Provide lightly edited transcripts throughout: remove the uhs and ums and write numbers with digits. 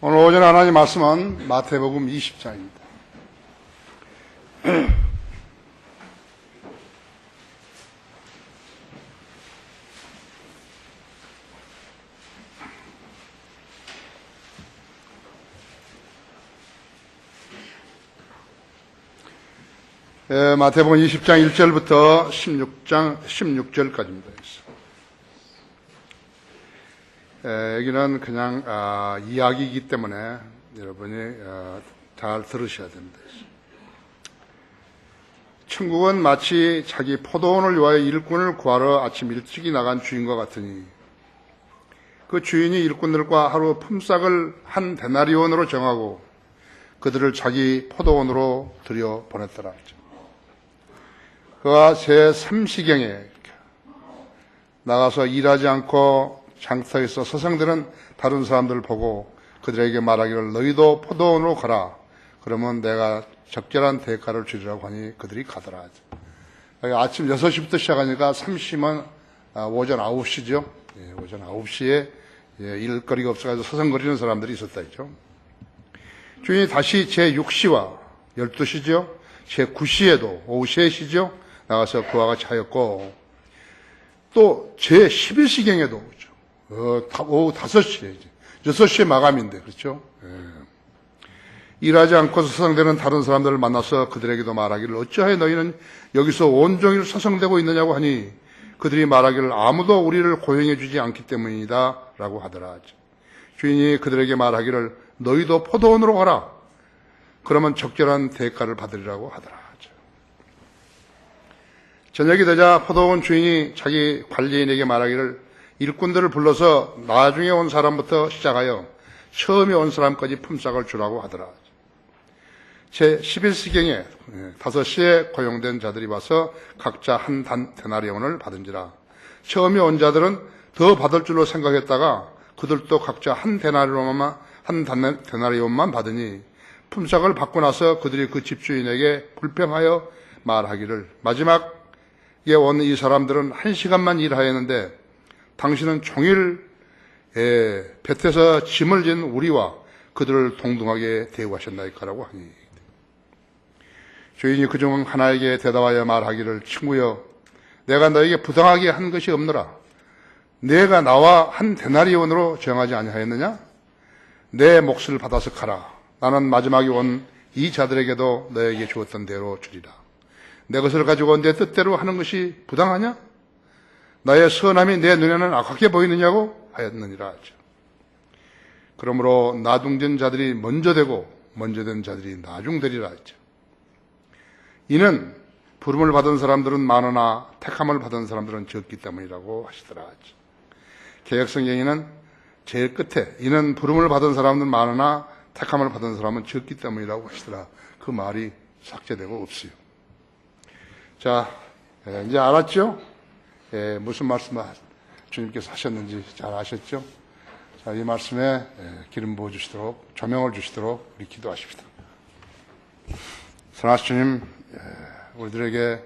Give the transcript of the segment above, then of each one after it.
오늘 오전 하나님 말씀은 마태복음 20장입니다. 마태복음 20장 1절부터 16장 16절까지입니다. 여기는 그냥 이야기이기 때문에 여러분이 잘 들으셔야 됩니다. 천국은 마치 자기 포도원을 위하여 일꾼을 구하러 아침 일찍이 나간 주인과 같으니 그 주인이 일꾼들과 하루 품삯을 한 데나리온으로 정하고 그들을 자기 포도원으로 들여 보냈더라. 그가 새 삼시경에 나가서 일하지 않고 장터에서 서성들은 다른 사람들을 보고 그들에게 말하기를 너희도 포도원으로 가라. 그러면 내가 적절한 대가를 주리라고 하니 그들이 가더라. 아침 6시부터 시작하니까 삼시면 오전 9시죠. 오전 9시에 일거리가 없어가지고 서성거리는 사람들이 있었다 했죠. 주인이 다시 제6시와 12시죠. 제9시에도 오후 3시죠. 나가서 그와 같이 하였고 또 제11시경에도 오후 5시에 6시에 마감인데 그렇죠. 일하지 않고 서성대는 다른 사람들을 만나서 그들에게도 말하기를 어찌하여 너희는 여기서 온종일 서성대고 있느냐고 하니 그들이 말하기를 아무도 우리를 고용해 주지 않기 때문이다 라고 하더라. 주인이 그들에게 말하기를 너희도 포도원으로 가라. 그러면 적절한 대가를 받으리라고 하더라. 저녁이 되자 포도원 주인이 자기 관리인에게 말하기를 일꾼들을 불러서 나중에 온 사람부터 시작하여 처음에 온 사람까지 품삯을 주라고 하더라. 제11시경에 5시에 고용된 자들이 와서 각자 한 데나리온을 받은지라. 처음에 온 자들은 더 받을 줄로 생각했다가 그들도 각자 한 데나리온만 받으니 품삯을 받고 나서 그들이 그 집주인에게 불평하여 말하기를 마지막에 온 이 사람들은 1시간만 일하였는데 당신은 종일 볕에서 짐을 진 우리와 그들을 동등하게 대우하셨나이까라고 하니 주인이 그중 하나에게 대답하여 말하기를 친구여 내가 너에게 부당하게 한 것이 없노라. 내가 나와 한 데나리온으로 정하지 아니하였느냐? 내 몫을 받아서 가라. 나는 마지막에 온 이 자들에게도 너에게 주었던 대로 주리라. 내 것을 가지고 내 뜻대로 하는 것이 부당하냐? 나의 선함이 내 눈에는 악하게 보이느냐고 하였느니라. 그러므로 나중된 자들이 먼저 되고 먼저 된 자들이 나중되리라 했죠. 이는 부름을 받은 사람들은 많으나 택함을 받은 사람들은 적기 때문이라고 하시더라. 개역성경에는 제일 끝에 이는 부름을 받은 사람들은 많으나 택함을 받은 사람은 적기 때문이라고 하시더라. 그 말이 삭제되고 없어요. 자, 이제 알았죠? 무슨 말씀을 주님께서 하셨는지 잘 아셨죠? 자, 이 말씀에 기름 부어주시도록, 조명을 주시도록 우리 기도하십시다. 사랑하신 주님, 우리들에게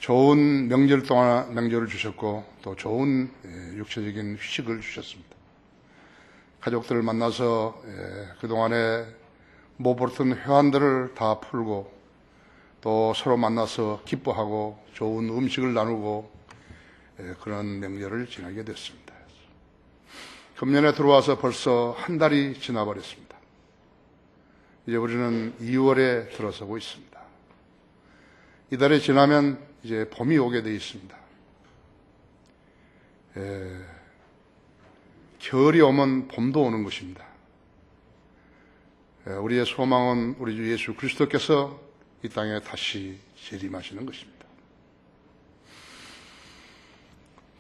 좋은 명절 동안 명절을 주셨고 또 좋은 육체적인 휴식을 주셨습니다. 가족들을 만나서 그동안에 못 벌었던 회한들을 다 풀고 또 서로 만나서 기뻐하고 좋은 음식을 나누고 그런 명절을 지나게 됐습니다. 금년에 들어와서 벌써 한 달이 지나버렸습니다. 이제 우리는 2월에 들어서고 있습니다. 이달이 지나면 이제 봄이 오게 되어 있습니다. 겨울이 오면 봄도 오는 것입니다. 우리의 소망은 우리 주 예수 그리스도께서 이 땅에 다시 재림하시는 것입니다.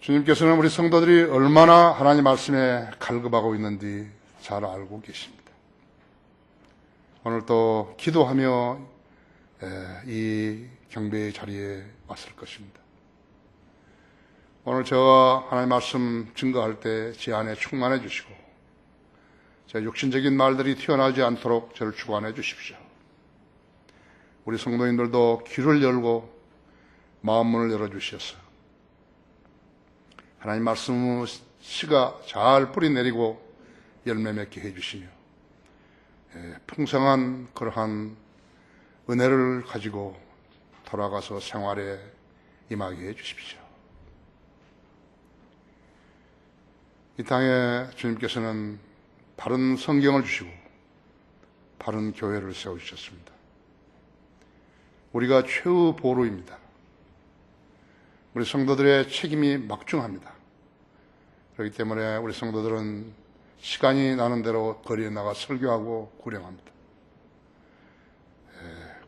주님께서는 우리 성도들이 얼마나 하나님 말씀에 갈급하고 있는지 잘 알고 계십니다. 오늘 또 기도하며 이 경배의 자리에 왔을 것입니다. 오늘 저와 하나님 말씀 증거할 때 제 안에 충만해 주시고 제 육신적인 말들이 튀어나오지 않도록 저를 주관해 주십시오. 우리 성도님들도 귀를 열고 마음문을 열어주셔서 하나님 말씀 씨가 잘 뿌리 내리고 열매 맺게 해주시며 풍성한 그러한 은혜를 가지고 돌아가서 생활에 임하게 해 주십시오. 이 땅에 주님께서는 바른 성경을 주시고 바른 교회를 세워주셨습니다. 우리가 최후 보루입니다. 우리 성도들의 책임이 막중합니다. 그렇기 때문에 우리 성도들은 시간이 나는 대로 거리에 나가 설교하고 구령합니다.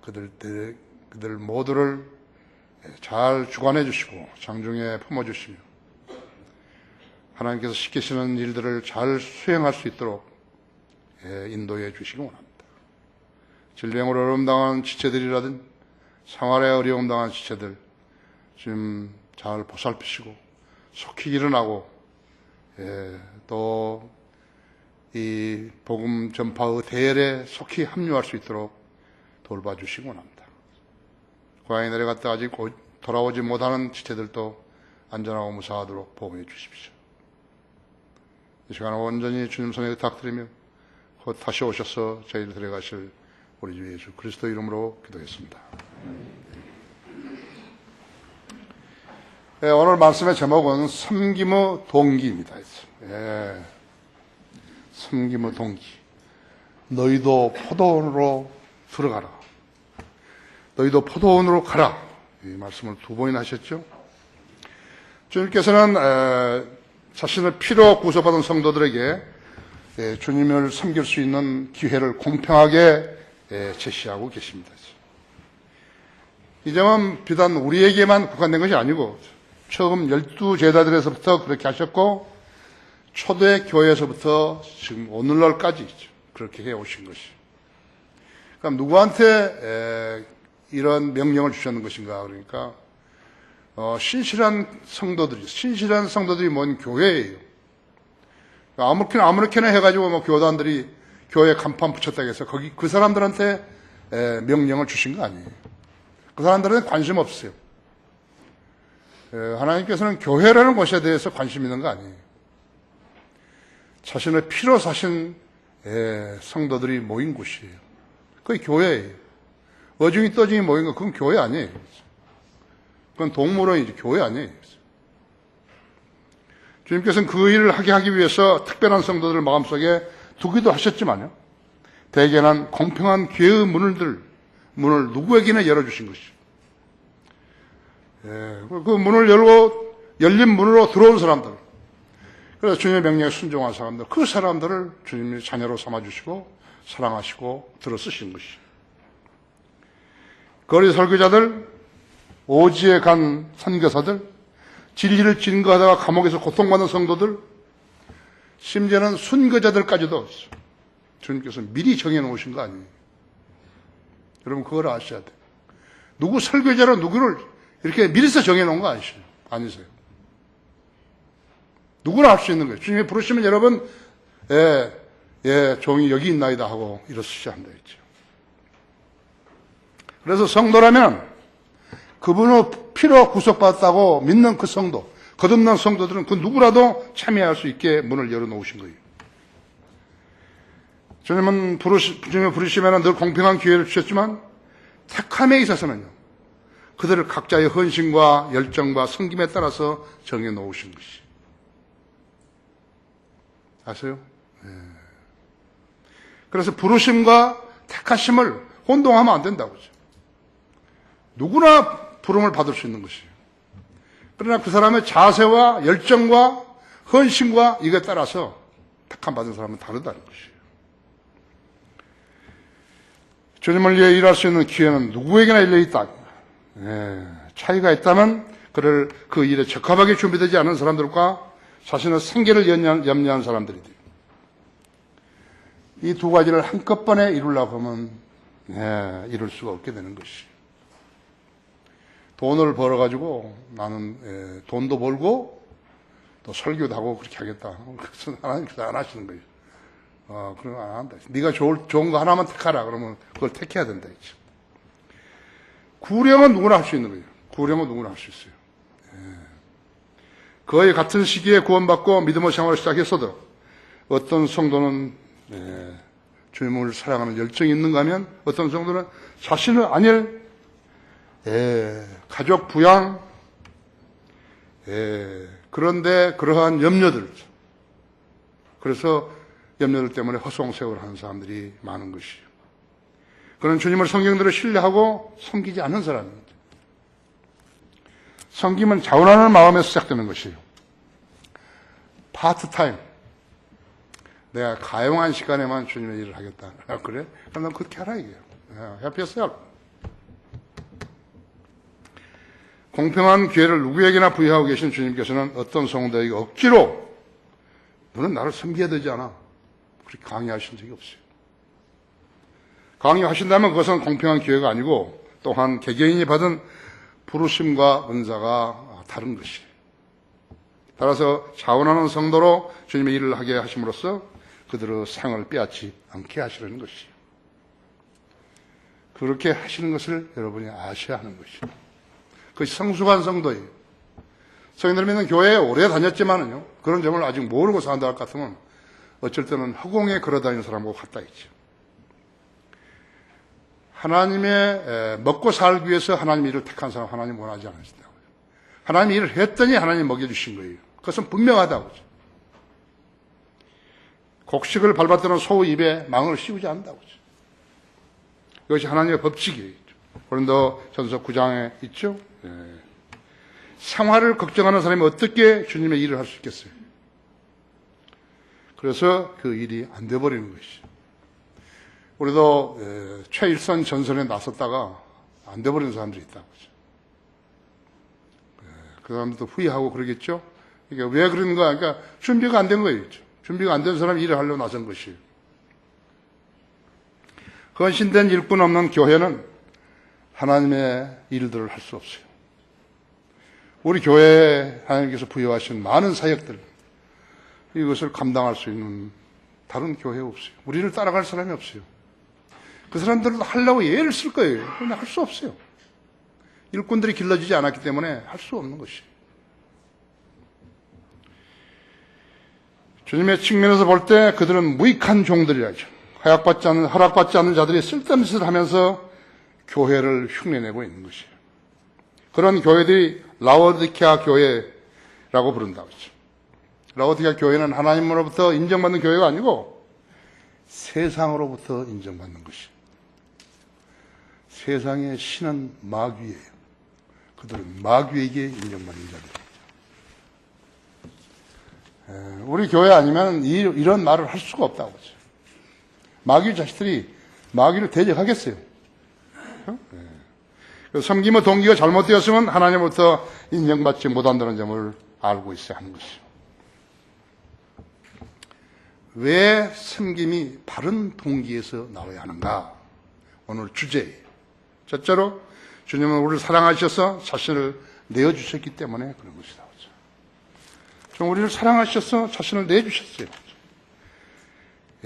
그들 모두를 잘 주관해 주시고 장중에 품어 주시며 하나님께서 시키시는 일들을 잘 수행할 수 있도록 인도해 주시기 원합니다. 질병으로 어려움 당한 지체들이라든 생활에 어려움 당한 지체들 지금 잘 보살피시고 속히 일어나고 또 이 복음 전파의 대열에 속히 합류할 수 있도록 돌봐주시기 원합니다. 고향에 내려갔다 아직 돌아오지 못하는 지체들도 안전하고 무사하도록 보호해 주십시오. 이 시간 온전히 주님 손에 의탁드리며 곧 다시 오셔서 저희를 데려가실 우리 주 예수 그리스도 이름으로 기도했습니다. 오늘 말씀의 제목은 섬김의 동기입니다. 섬김의 동기. 너희도 포도원으로 들어가라. 너희도 포도원으로 가라. 이 말씀을 두 번이나 하셨죠. 주님께서는 자신의 피로 구속받은 성도들에게 주님을 섬길 수 있는 기회를 공평하게 제시하고 계십니다. 이 점은 비단 우리에게만 국한된 것이 아니고 처음 12제자들에서부터 그렇게 하셨고 초대 교회에서부터 지금 오늘날까지 그렇게 해오신 것이. 그럼 누구한테 이런 명령을 주셨는 것인가? 그러니까 신실한 성도들이 뭔 교회예요. 아무렇게나 해가지고 뭐 교단들이 교회 간판 붙였다고 해서 그 사람들한테 명령을 주신 거 아니에요. 그 사람들은 관심 없어요. 하나님께서는 교회라는 것에 대해서 관심 있는 거 아니에요. 자신의 피로 사신 성도들이 모인 곳이에요. 그게 교회예요. 어중이 떠중이 모인 거 그건 교회 아니에요. 그건 동물원이지 교회 아니에요. 주님께서는 그 일을 하기 위해서 특별한 성도들 마음속에 두기도 하셨지만요. 대개는 공평한 기회의 문을 누구에게나 열어주신 것이죠. 그 문을 열린 문으로 들어온 사람들. 그래서 주님의 명령에 순종한 사람들, 그 사람들을 주님이 자녀로 삼아주시고 사랑하시고 들어쓰신 것이죠. 거리 설교자들, 오지에 간 선교사들, 진리를 증거하다가 감옥에서 고통받는 성도들, 심지어는 순교자들까지도 주님께서 미리 정해놓으신 거 아니에요. 여러분 그걸 아셔야 돼요. 누구 설교자로 누구를 이렇게 미리서 정해놓은 거 아니세요? 누구나 할 수 있는 거예요. 주님이 부르시면 여러분 종이 여기 있나이다 하고 일어서셔야 한다 했죠. 그래서 성도라면 그분의 피로 구속받았다고 믿는 그 성도, 거듭난 성도들은 그 누구라도 참여할 수 있게 문을 열어놓으신 거예요. 주님이 부르시면 늘 공평한 기회를 주셨지만 택함에 있어서는요. 그들을 각자의 헌신과 열정과 섬김에 따라서 정해놓으신 것이. 아세요? 그래서 부르심과 택하심을 혼동하면 안 된다고 그러죠. 누구나 부름을 받을 수 있는 것이에요. 그러나 그 사람의 자세와 열정과 헌신과 이거에 따라서 택함 받은 사람은 다르다는 것이에요. 주님을 위해 일할 수 있는 기회는 누구에게나 열려있다. 차이가 있다면 그를 그 일에 적합하게 준비되지 않은 사람들과 자신의 생계를 염려한 사람들이 돼요. 이 두 가지를 한꺼번에 이루려고 하면 이룰 수가 없게 되는 것이. 돈을 벌어가지고 나는 돈도 벌고 또 설교도 하고 그렇게 하겠다. 그래서 하나님께서 안 하시는 거예요. 그럼 안 한다. 네가 좋은 거 하나만 택하라. 그러면 그걸 택해야 된다. 구령은 누구나 할 수 있는 거예요. 구령은 누구나 할 수 있어요. 거의 같은 시기에 구원받고 믿음의 생활을 시작했어도 어떤 성도는 주님을 사랑하는 열정이 있는가 하면 어떤 성도는 자신의 아내를 가족 부양, 그런데 그러한 염려들, 그래서 염려들 때문에 허송세월을 하는 사람들이 많은 것이요. 그런 주님을 성경대로 신뢰하고 섬기지 않는 사람입니다. 섬김은 자원하는 마음에서 시작되는 것이에요. 파트타임. 내가 가용한 시간에만 주님의 일을 하겠다. 그래? 그럼 난 그렇게 하라 이게요. 협의했어요. 공평한 기회를 누구에게나 부여하고 계신 주님께서는 어떤 성도에게 억지로 너는 나를 섬겨야 되지 않아. 그렇게 강요하신 적이 없어요. 강요하신다면 그것은 공평한 기회가 아니고 또한 개개인이 받은 부르심과 은사가 다른 것이에요. 따라서 자원하는 성도로 주님의 일을 하게 하심으로써 그들의 상을 빼앗지 않게 하시려는 것이에요. 그렇게 하시는 것을 여러분이 아셔야 하는 것이에요. 그것이 성숙한 성도예요. 성인들 믿는 교회에 오래 다녔지만은요, 그런 점을 아직 모르고 산다 할 것 같으면 어쩔 때는 허공에 걸어다니는 사람하고 같다 있죠. 하나님의 먹고 살기 위해서 하나님의 일을 택한 사람 하나님 원하지 않으신다고요. 하나님의 일을 했더니 하나님 먹여주신 거예요. 그것은 분명하다고죠. 곡식을 밟았다는 소의 입에 망을 씌우지 않는다고죠. 이것이 하나님의 법칙이에요. 고린도 전서 9장에 있죠. 생활을 걱정하는 사람이 어떻게 주님의 일을 할 수 있겠어요? 그래서 그 일이 안 돼버리는 것이죠. 우리도 최일선 전선에 나섰다가 안 돼버리는 사람들이 있다고 하죠. 그 사람들도 후회하고 그러겠죠. 그러니까 왜 그런가? 그러니까 준비가 안 된 거예요. 준비가 안 된 사람이 일을 하려고 나선 것이에요. 헌신된 일꾼 없는 교회는 하나님의 일들을 할 수 없어요. 우리 교회에 하나님께서 부여하신 많은 사역들, 이것을 감당할 수 있는 다른 교회 없어요. 우리를 따라갈 사람이 없어요. 그 사람들도 하려고 애를 쓸 거예요. 그런데 할 수 없어요. 일꾼들이 길러지지 않았기 때문에 할 수 없는 것이에요. 주님의 측면에서 볼 때 그들은 무익한 종들이라죠. 허락받지 않는 자들이 쓸데없는 짓을 하면서 교회를 흉내내고 있는 것이에요. 그런 교회들이 라오디케아 교회라고 부른다고 했죠. 라오디케아 교회는 하나님으로부터 인정받는 교회가 아니고 세상으로부터 인정받는 것이에요. 세상의 신은 마귀예요. 그들은 마귀에게 인정받는 자들이에요. 우리 교회 아니면 이런 말을 할 수가 없다고 하죠. 마귀 자식들이 마귀를 대적하겠어요. 섬김의 동기가 잘못되었으면 하나님으로부터 인정받지 못한다는 점을 알고 있어야 하는 것이죠. 왜 섬김이 바른 동기에서 나와야 하는가? 오늘 주제예요. 첫째로 주님은 우리를 사랑하셔서 자신을 내어주셨기 때문에 그런 것이다. 좀 우리를 사랑하셔서 자신을 내주셨어요.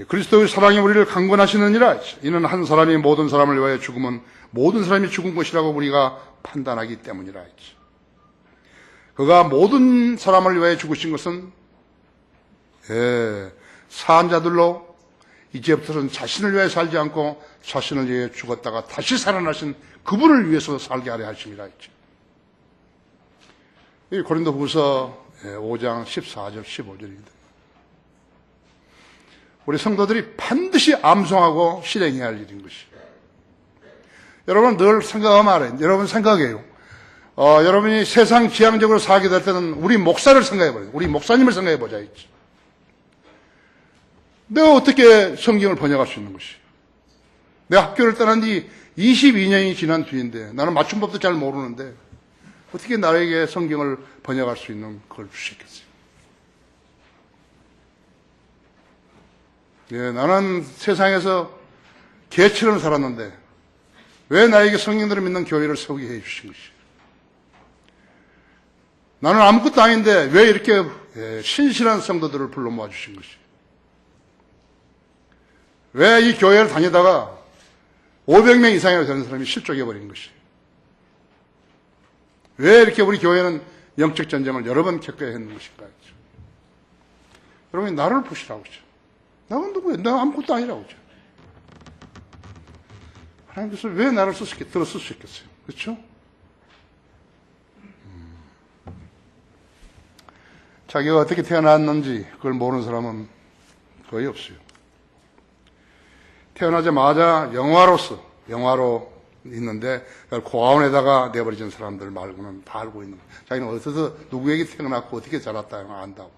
그리스도의 사랑이 우리를 강권하시느니라. 이는 한 사람이 모든 사람을 위하여 죽으면 모든 사람이 죽은 것이라고 우리가 판단하기 때문이라 했지. 그가 모든 사람을 위하여 죽으신 것은 사한 자들로 이제부터는 자신을 위하여 살지 않고 자신을 위하여 죽었다가 다시 살아나신 그분을 위해서 살게 하려 하심이라 했지. 이 고린도후서 5장 14절 15절입니다. 우리 성도들이 반드시 암송하고 실행해야 할 일인 것이에요. 여러분 늘 생각하면 알아요. 여러분 생각해요. 여러분이 세상 지향적으로 살게 될 때는 우리 목사를 생각해버려요. 우리 목사님을 생각해보자 했지. 내가 어떻게 성경을 번역할 수 있는 것이에요? 내가 학교를 떠난 지 22년이 지난 뒤인데 나는 맞춤법도 잘 모르는데 어떻게 나에게 성경을 번역할 수 있는 걸 주시겠어요? 나는 세상에서 개처럼 살았는데 왜 나에게 성경들을 믿는 교회를 세우게 해 주신 것이에요? 나는 아무것도 아닌데 왜 이렇게 신실한 성도들을 불러 모아 주신 것이에요? 왜 이 교회를 다니다가 500명 이상이나 되는 사람이 실족해 버린 것이에요? 왜 이렇게 우리 교회는 영적 전쟁을 여러 번 겪어야 했는 것인가? 여러분이 나를 보시라고 하죠. 나는 누구예요? 내가 아무것도 아니라고 하죠. 하나님께서 왜 나를 들었을 수 있겠어요? 그렇죠? 자기가 어떻게 태어났는지 그걸 모르는 사람은 거의 없어요. 태어나자마자 영화로 있는데 그걸 고아원에다가 내버려진 사람들 말고는 다 알고 있는 거예요. 자기는 어디서 누구에게 태어났고 어떻게 자랐다 안다고.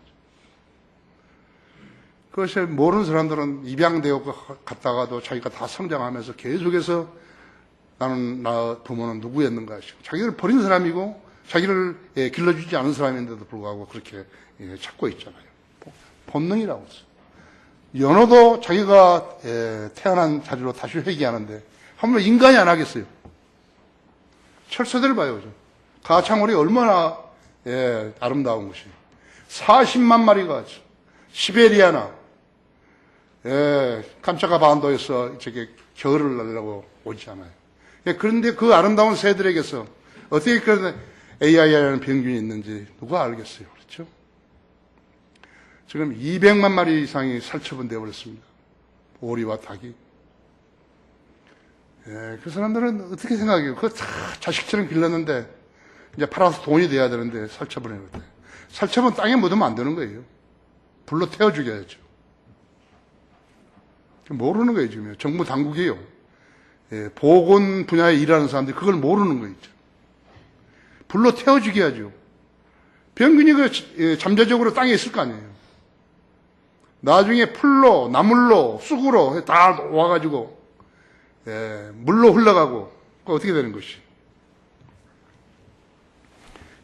그것을 모르는 사람들은 입양되어 갔다가도 자기가 다 성장하면서 계속해서 나 부모는 누구였는가 싶고 자기를 버린 사람이고 자기를 길러주지 않은 사람인데도 불구하고 그렇게 찾고 있잖아요. 본능이라고 했어요. 연어도 자기가 태어난 자리로 다시 회귀하는데 한번 인간이 안 하겠어요. 철새들 봐요. 가창오리 얼마나 아름다운 것이. 40만 마리가 시베리아나 깜차카 반도에서 저게 겨울을 날려고 오잖아요. 그런데 그 아름다운 새들에게서 어떻게 그런 AI라는 병균이 있는지 누가 알겠어요. 그렇죠? 지금 200만 마리 이상이 살처분 되어버렸습니다. 오리와 닭이. 그 사람들은 어떻게 생각해요? 그거 다 자식처럼 길렀는데 이제 팔아서 돈이 돼야 되는데 살처분해버렸대. 살처분 땅에 묻으면 안 되는 거예요. 불로 태워 죽여야죠. 모르는 거예요, 지금. 정부 당국이에요. 보건 분야에 일하는 사람들이 그걸 모르는 거예요. 불로 태워 죽여야죠. 병균이 잠재적으로 땅에 있을 거 아니에요. 나중에 풀로, 나물로, 쑥으로 다 와가지고, 물로 흘러가고, 그 어떻게 되는 것이.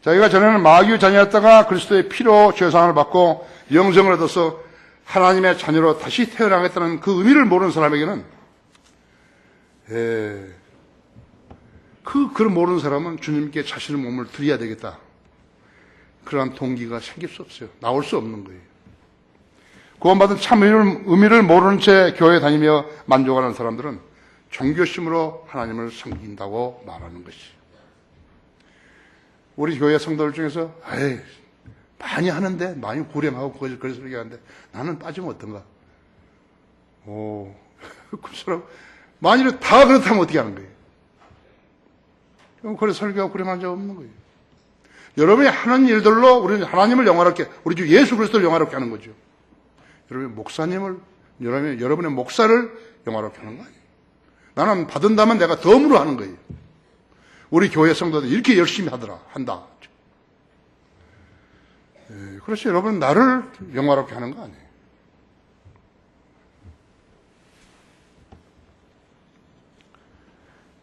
자기가 전에는 마귀의 자녀였다가 그리스도의 피로 죄사함을 받고 영생을 얻어서 하나님의 자녀로 다시 태어나겠다는 그 의미를 모르는 사람에게는, 그걸 모르는 사람은 주님께 자신의 몸을 드려야 되겠다. 그러한 동기가 생길 수 없어요. 나올 수 없는 거예요. 구원받은 참 의미를 모르는 채 교회에 다니며 만족하는 사람들은 종교심으로 하나님을 섬긴다고 말하는 것이. 우리 교회 성도들 중에서 많이 하는데 많이 구рем하고 그걸 얘기하는데 나는 빠지면 어떤가? 그 사람 만일에 다 그렇다면 어떻게 하는 거예요? 그래서 설교하고 구рем한 적 없는 거예요. 여러분이 하는 일들로 우리는 하나님을 영화롭게, 우리 주 예수 그리스도를 영화롭게 하는 거죠. 여러분의 목사를 영화롭게 하는 거 아니에요. 나는 받은다면 내가 덤으로 하는 거예요. 우리 교회 성도들 이렇게 열심히 한다. 그렇지, 여러분 나를 영화롭게 하는 거 아니에요.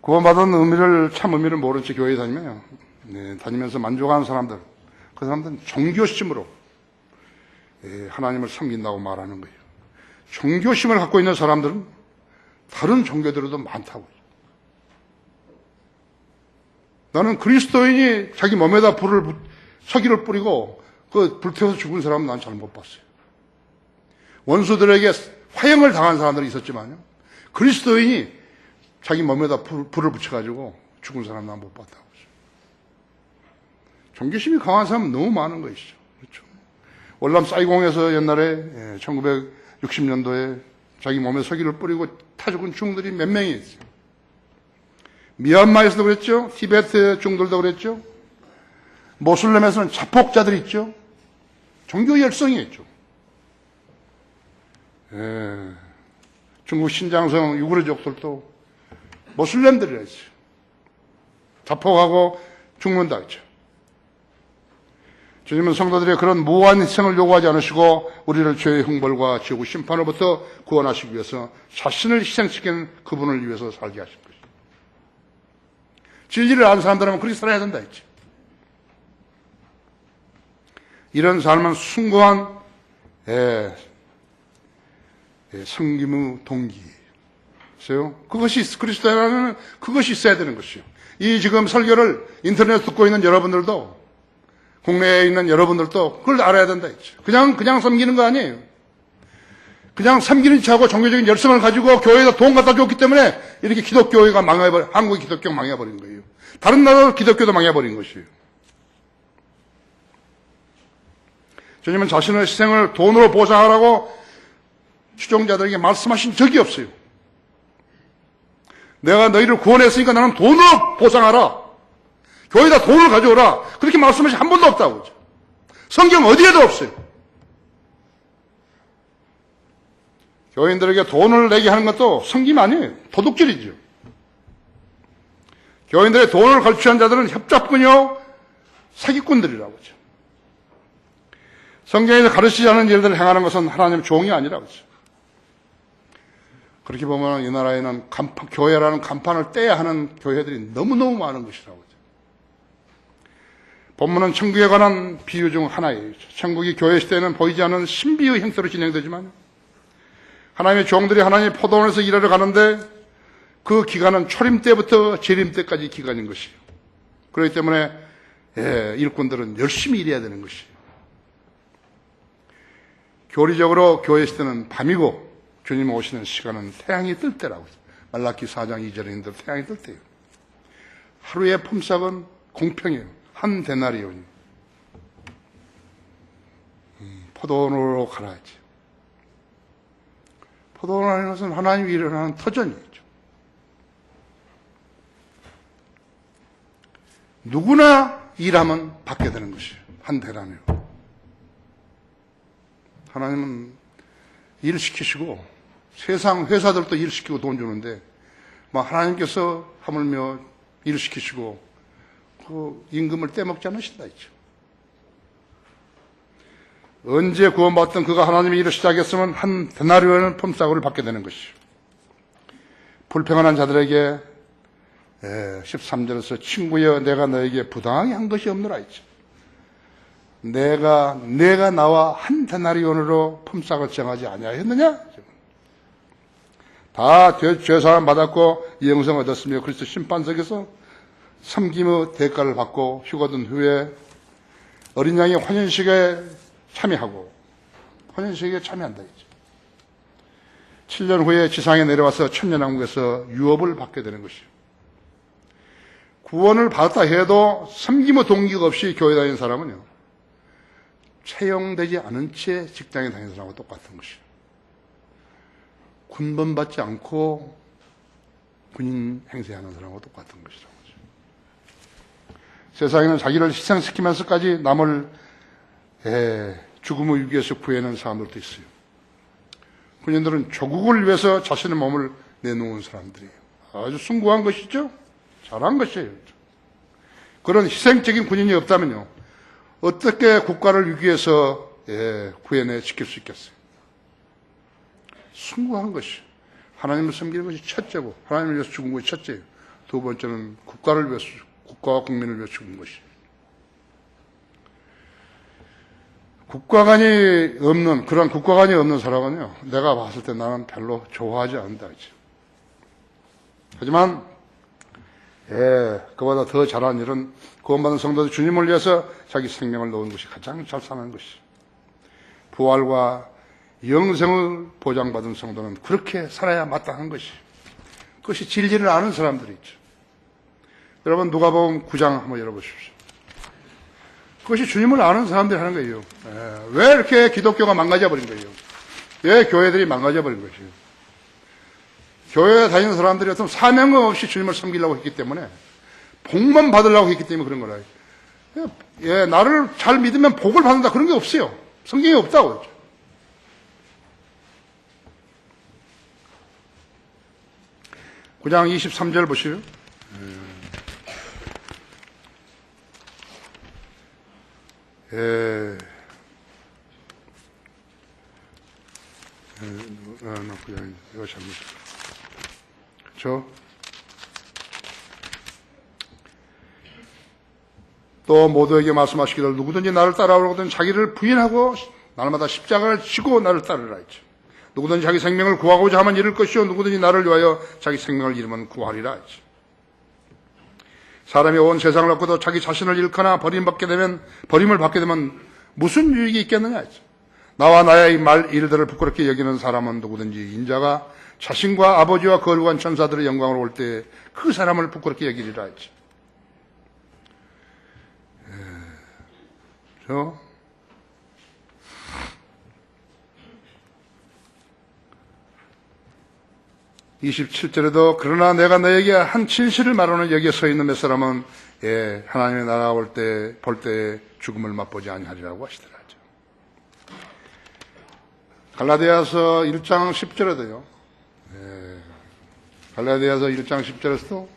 구원받은 참 의미를 모른 채 교회에 다니면서 만족하는 사람들, 그 사람들은 종교심으로 하나님을 섬긴다고 말하는 거예요. 종교심을 갖고 있는 사람들은 다른 종교들에도 많다고. 나는 그리스도인이 자기 몸에다 석유를 뿌리고 그 불태워서 죽은 사람은 난 잘 못 봤어요. 원수들에게 화형을 당한 사람들이 있었지만요, 그리스도인이 자기 몸에다 불을 붙여가지고 죽은 사람 난 못 봤다고. 종교심이 강한 사람은 너무 많은 것이죠. 그렇죠. 월남 사이공에서 옛날에 1960년도에 자기 몸에 석유를 뿌리고 타 죽은 중들이 몇 명이 있어요. 미얀마에서도 그랬죠. 티베트 중들도 그랬죠. 모슬렘에서는 자폭자들이 있죠. 종교 열성이 있죠. 중국 신장성 유구르족들도 모슬렘들이라 했어요. 자폭하고 죽는다 했죠. 주님은 성도들의 그런 무한 희생을 요구하지 않으시고 우리를 죄의 형벌과 지옥의 심판으로부터 구원하시기 위해서 자신을 희생시킨 그분을 위해서 살게 하신 것이죠. 진리를 아는 사람들은 그렇게 살아야 된다 했죠. 이런 삶은 숭고한 섬김의 동기예요. 그것이 그리스도라는 그것이 있어야 되는 것이요. 이 지금 설교를 인터넷 듣고 있는 여러분들도, 국내에 있는 여러분들도 그걸 알아야 된다 했죠. 그냥 섬기는 거 아니에요. 그냥 섬기는 척하고 종교적인 열성을 가지고 교회에다 돈 갖다 줬기 때문에 이렇게 기독교회가 한국의 기독교가 망해버린 거예요. 다른 나라 기독교도 망해버린 것이에요. 주님은 자신의 희생을 돈으로 보상하라고 추종자들에게 말씀하신 적이 없어요. 내가 너희를 구원했으니까 나는 돈으로 보상하라. 교회에다 돈을 가져오라. 그렇게 말씀하신 한 번도 없다고. 성경 어디에도 없어요. 교인들에게 돈을 내게 하는 것도 성김 아니에요. 도둑질이죠. 교인들의 돈을 걸취한 자들은 협잡꾼이요 사기꾼들이라고 하죠. 성경에서 가르치지 않은 일들을 행하는 것은 하나님의 종이 아니라고 하죠. 그렇게 보면 이 나라에는 교회라는 간판을 떼야 하는 교회들이 너무너무 많은 것이라고 하죠. 본문은 천국에 관한 비유 중 하나예요. 천국이 교회 시대에는 보이지 않는 신비의 형태로 진행되지만 하나님의 종들이 하나님의 포도원에서 일하러 가는데 그 기간은 초림 때부터 재림 때까지 기간인 것이에요. 그렇기 때문에 일꾼들은 열심히 일해야 되는 것이에요. 교리적으로 교회 시대는 밤이고 주님 오시는 시간은 태양이 뜰 때라고 했어요. 말라기 4장 2절에 있는 대로 태양이 뜰 때예요. 하루의 품삯은 공평해요. 한 데나리온이. 포도원으로 가라야지. 포도원이라는 것은 하나님이 일어나는 터전이죠. 누구나 일하면 받게 되는 것이에요. 한 데나리온. 하나님은 일 시키시고 세상 회사들도 일 시키고 돈 주는데 하나님께서 하물며 일 시키시고 그 임금을 떼먹지 않으신다 했죠. 언제 구원받던 그가 하나님의 일을 시작했으면 한 데나리온의 품삯을 받게 되는 것이죠. 불평하는 자들에게 13절에서 친구여 내가 너에게 부당하게 한 것이 없노라 했죠. 내가 나와 한 데나리온으로 품삯을 정하지 아니하였느냐? 다 죄사함 받았고 영생 얻었으며 그리스도 심판석에서 섬김의 대가를 받고 휴거된 후에 어린 양의 환연식에 참여하고 환연식에 참여한다 했죠. 7년 후에 지상에 내려와서 천년왕국에서 유업을 받게 되는 것이죠. 구원을 받았다 해도 섬김의 동기가 없이 교회 다니는 사람은요 채용되지 않은 채 직장에 다니는 사람하고 똑같은 것이에요. 군번받지 않고 군인 행세하는 사람하고 똑같은 것이라고 하죠. 세상에는 자기를 희생시키면서까지 남을 죽음의 위기에서 구해내는 사람들도 있어요. 군인들은 조국을 위해서 자신의 몸을 내놓은 사람들이에요. 아주 숭고한 것이죠. 잘한 것이에요. 그런 희생적인 군인이 없다면요 어떻게 국가를 위기에서 구해내 지킬 수 있겠어요? 숭고한 것이 하나님을 섬기는 것이 첫째고 하나님을 위해서 죽은 것이 첫째예요. 두 번째는 국가를 위해서 국가와 국민을 위해서 죽은 것이. 그런 국가관이 없는 사람은요 내가 봤을 때 나는 별로 좋아하지 않는다. 하지만 그보다 더 잘한 일은 구원받은 성도들 주님을 위해서 자기 생명을 놓은 것이 가장 잘 사는 것이. 부활과 영생을 보장받은 성도는 그렇게 살아야 마땅한 것이. 그것이 진리를 아는 사람들이 있죠. 여러분 누가복음 9장 한번 열어보십시오. 그것이 주님을 아는 사람들이 하는 거예요. 왜 이렇게 기독교가 망가져버린 거예요? 왜 교회들이 망가져버린 것이에요? 교회에 다니는 사람들이 어떤 사명감 없이 주님을 섬기려고 했기 때문에 복만 받으려고 했기 때문에 그런 거라. 나를 잘 믿으면 복을 받는다 그런 게 없어요. 성경에 없다고 그러죠. 구장 23절 보시죠. 이거 잘못. 그렇죠? 또 모두에게 말씀하시기를 누구든지 나를 따라오거든 자기를 부인하고 날마다 십자가를 지고 나를 따르라 했죠. 누구든지 자기 생명을 구하고자 하면 잃을 것이요 누구든지 나를 위하여 자기 생명을 잃으면 구하리라 했죠. 사람이 온 세상을 얻고도 자기 자신을 잃거나 버림을 받게 되면 무슨 유익이 있겠느냐 했죠. 나와 나의 일들을 부끄럽게 여기는 사람은 누구든지 인자가 자신과 아버지와 거룩한 천사들의 영광으로 올 때 그 사람을 부끄럽게 여기리라 했죠. 27절에도 그러나 내가 너에게 한 진실을 말하는 여기에 서 있는 몇 사람은 하나님의 나라 볼 때 죽음을 맛보지 아니하리라고 하시더라죠. 갈라디아서 1장 10절에도요. 갈라디아서 1장 10절에서도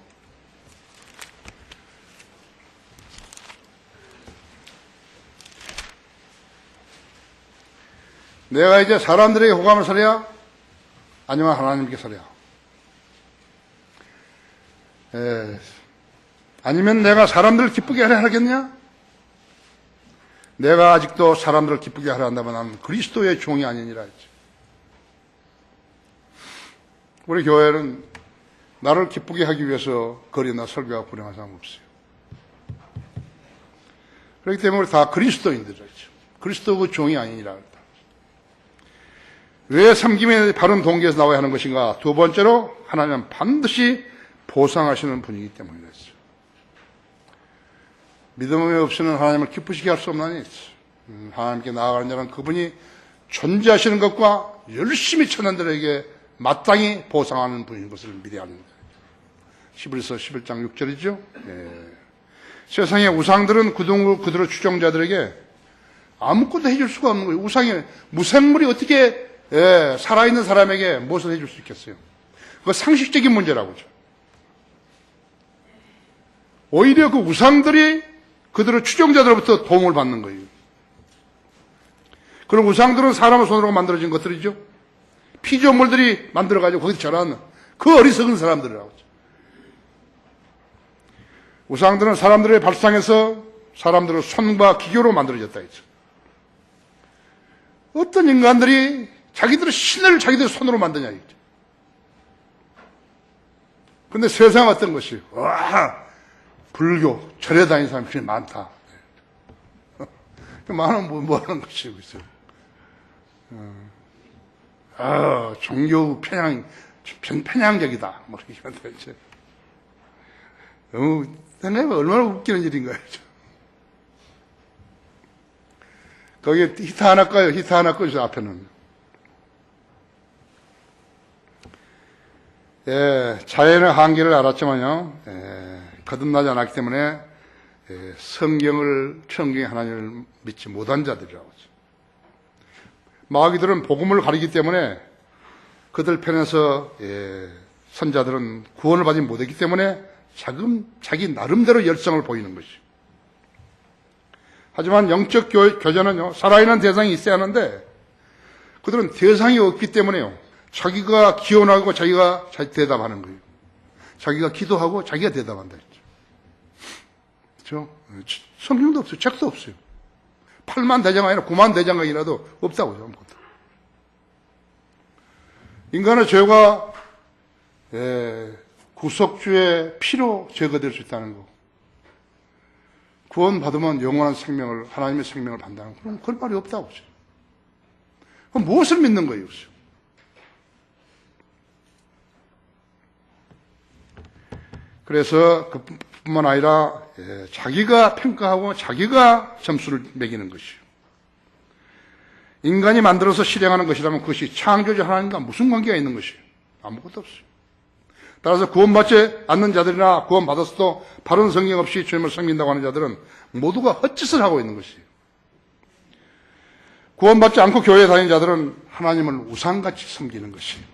내가 이제 사람들에게 호감을 사랴? 아니면 하나님께 사랴? 아니면 내가 사람들을 기쁘게 하려 하겠냐? 내가 아직도 사람들을 기쁘게 하려 한다면 나는 그리스도의 종이 아니니라 했죠. 우리 교회는 나를 기쁘게 하기 위해서 거리나 설교하고 불행한 사람 없어요. 그렇기 때문에 우리 다 그리스도인들이죠. 그리스도 그 종이 아니니라 했다. 왜 섬김의 바른 동기에서 나와야 하는 것인가? 두 번째로 하나님은 반드시 보상하시는 분이기 때문이었어요. 믿음이 없이는 하나님을 기쁘시게 할 수 없나니 하나님께 나아가는 자는 그분이 존재하시는 것과 열심히 찾는 자에게 마땅히 보상하는 분인 것을 미리 아는 거예요. 히브리서 11장 6절이죠. 세상의 우상들은 그들의 추종자들에게 아무것도 해줄 수가 없는 거예요. 우상이 무생물이 어떻게 살아있는 사람에게 무엇을 해줄 수 있겠어요? 그거 상식적인 문제라고죠. 오히려 그 우상들이 그들의 추종자들로부터 도움을 받는 거예요. 그런 우상들은 사람의 손으로 만들어진 것들이죠. 피조물들이 만들어가지고 거기서 절하는 그 어리석은 사람들이라고 하죠. 우상들은 사람들의 발상에서 사람들의 손과 기교로 만들어졌다 했죠. 어떤 인간들이 자기들의 신을 자기들의 손으로 만드냐 했죠. 그런데 세상은 어떤 것이 불교, 절에 다니는 사람이 굉장히 많다. 많으면 뭐 하는 것이고 있어요. 종교 편향적이다. 뭐 이렇게 한다 했죠. 생각해보면 얼마나 웃기는 일인가요? 거기에 히트 하나 꺼요. 히트 하나 꺼주세요, 앞에는. 자연의 한계를 알았지만요, 거듭나지 않았기 때문에 성경의 하나님을 믿지 못한 자들이라고 하죠. 마귀들은 복음을 가리기 때문에 그들 편에서 선자들은 구원을 받지 못했기 때문에 자기 나름대로 열성을 보이는 것이죠. 하지만 영적 교제는요, 살아있는 대상이 있어야 하는데 그들은 대상이 없기 때문에요, 자기가 기원하고 자기가 대답하는 거예요. 자기가 기도하고 자기가 대답한다 했죠. 그렇죠? 성경도 없어요. 책도 없어요. 8만 대장간이나 9만 대장간이라도 없다고 해요. 인간의 죄가 구속주의 피로 제거될 수 있다는 거. 구원받으면 영원한 생명을, 하나님의 생명을 받는다는 거. 그럼 그럴 말이 없다고 하죠. 그럼 무엇을 믿는 거예요? 그래서 그뿐만 아니라 자기가 평가하고 자기가 점수를 매기는 것이요. 인간이 만들어서 실행하는 것이라면 그것이 창조주 하나님과 무슨 관계가 있는 것이에요? 아무것도 없어요. 따라서 구원받지 않는 자들이나 구원받았어도 바른 성경 없이 주님을 섬긴다고 하는 자들은 모두가 헛짓을 하고 있는 것이에요. 구원받지 않고 교회에 다니는 자들은 하나님을 우상같이 섬기는 것이에요.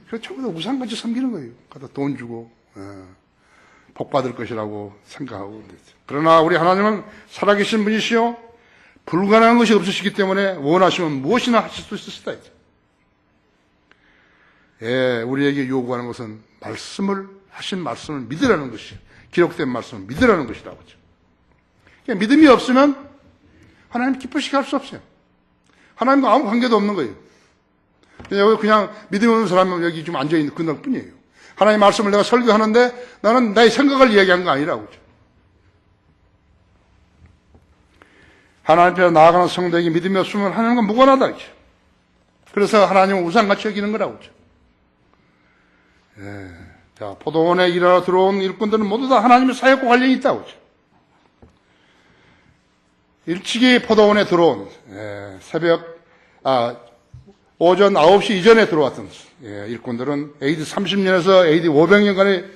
그래서 전부 다 우상같이 섬기는 거예요. 갖다 돈 주고 복 받을 것이라고 생각하고. 그러나 우리 하나님은 살아계신 분이시요 불가능한 것이 없으시기 때문에 원하시면 무엇이나 하실 수 있으시다. 우리에게 요구하는 것은 하신 말씀을 믿으라는 것이, 기록된 말씀을 믿으라는 것이라고 하죠. 그러니까 믿음이 없으면 하나님 기쁘시게 할 수 없어요. 하나님과 아무 관계도 없는 거예요. 그냥 믿음이 없는 사람은 여기 좀 앉아있는 그날 뿐이에요. 하나님 말씀을 내가 설교하는데 나는 나의 생각을 이야기한 거 아니라고 하죠. 하나님 앞에 나아가는 성도에게 믿음이 없으면 하나님과 무관하다 하죠. 그래서 하나님은 우상같이 여기는 거라고 하죠. 자, 포도원에 일하러 들어온 일꾼들은 모두 다 하나님의 사역과 관련이 있다고 하죠. 일찍이 포도원에 들어온 새벽 오전 9시 이전에 들어왔던 일꾼들은 AD 30년에서 AD 500년간의